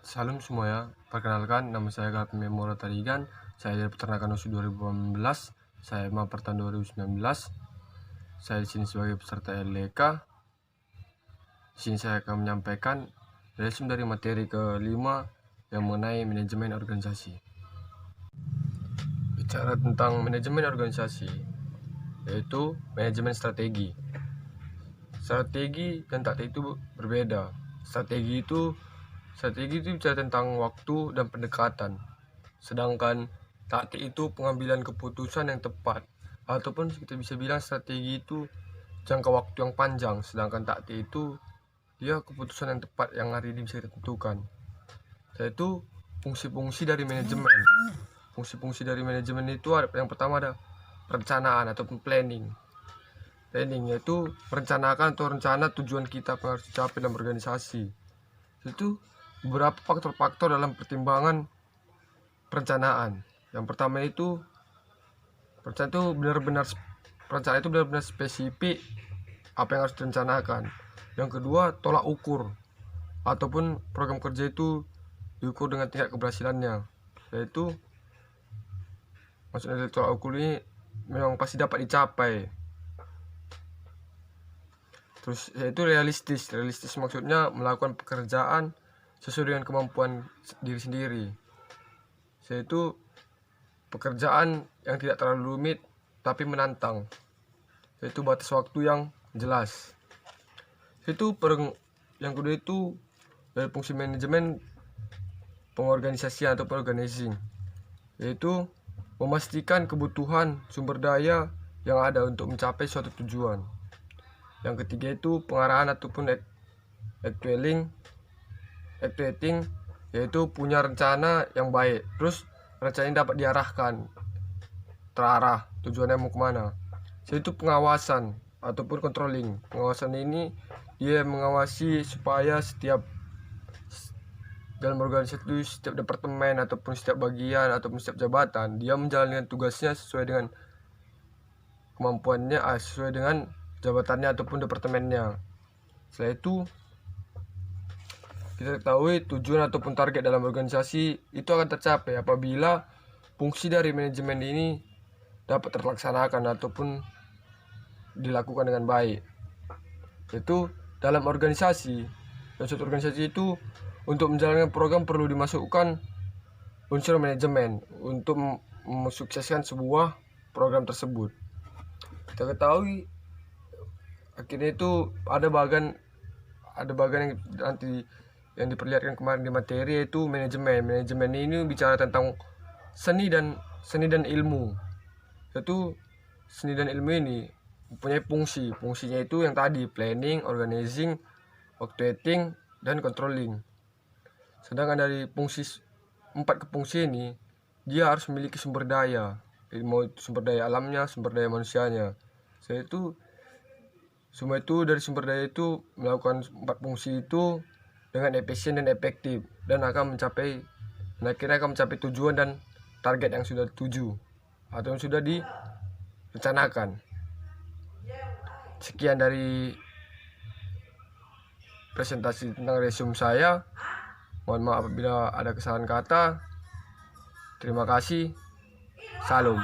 Salam semua ya, perkenalkan nama saya Galvin Memora Tarigan. Saya dari Peternakan USU 2018. Saya Maper tahun 2019. Saya di sini sebagai peserta LDK. Di sini saya akan menyampaikan resume dari materi kelima yang mengenai manajemen organisasi. Bicara tentang manajemen organisasi, yaitu manajemen strategi. Strategi dan taktik itu berbeda. Strategi itu bicara tentang waktu dan pendekatan, sedangkan taktik itu pengambilan keputusan yang tepat, ataupun kita bisa bilang strategi itu jangka waktu yang panjang, sedangkan taktik itu dia keputusan yang tepat yang hari ini bisa ditentukan. Yaitu fungsi-fungsi dari manajemen. Fungsi-fungsi dari manajemen itu ada, yang pertama ada perencanaan ataupun planning. Planning yaitu merencanakan atau rencana tujuan kita yang harus dicapai dalam organisasi. Itu beberapa faktor-faktor dalam pertimbangan perencanaan. Yang pertama itu perencanaan itu benar-benar spesifik apa yang harus direncanakan. Yang kedua, tolak ukur ataupun program kerja itu diukur dengan tingkat keberhasilannya, yaitu maksudnya dari tolak ukur ini memang pasti dapat dicapai. Terus yaitu realistis maksudnya melakukan pekerjaan sesuai dengan kemampuan diri sendiri, yaitu pekerjaan yang tidak terlalu rumit tapi menantang, yaitu batas waktu yang jelas. Yang kedua itu dari fungsi manajemen pengorganisasian atau organizing, yaitu memastikan kebutuhan sumber daya yang ada untuk mencapai suatu tujuan. Yang ketiga itu pengarahan ataupun actuating, yaitu punya rencana yang baik, terus rencana ini dapat diarahkan terarah tujuannya mau kemana. Yaitu pengawasan ataupun controlling. Pengawasan ini dia mengawasi supaya setiap dalam organisasi itu, setiap departemen ataupun setiap bagian ataupun setiap jabatan dia menjalankan tugasnya sesuai dengan kemampuannya, sesuai dengan jabatannya ataupun departemennya. Setelah itu kita ketahui tujuan ataupun target dalam organisasi itu akan tercapai apabila fungsi dari manajemen ini dapat terlaksanakan ataupun dilakukan dengan baik. Itu dalam organisasi, dan suatu organisasi itu untuk menjalankan program perlu dimasukkan unsur manajemen untuk mensukseskan sebuah program tersebut. Kita ketahui akhirnya itu ada bagian yang nanti yang diperlihatkan kemarin di materi, yaitu manajemen ini bicara tentang seni dan ilmu. Yaitu seni dan ilmu ini mempunyai fungsinya itu yang tadi planning, organizing, actuating, dan controlling. Sedangkan dari empat fungsi ini dia harus memiliki sumber daya, mau sumber daya alamnya, sumber daya manusianya. Yaitu semua itu dari sumber daya itu melakukan empat fungsi itu dengan efisien dan efektif, dan akhirnya akan mencapai tujuan dan target yang sudah dituju atau yang sudah direncanakan. Sekian dari presentasi tentang resume saya. Mohon maaf apabila ada kesalahan kata. Terima kasih. Salam.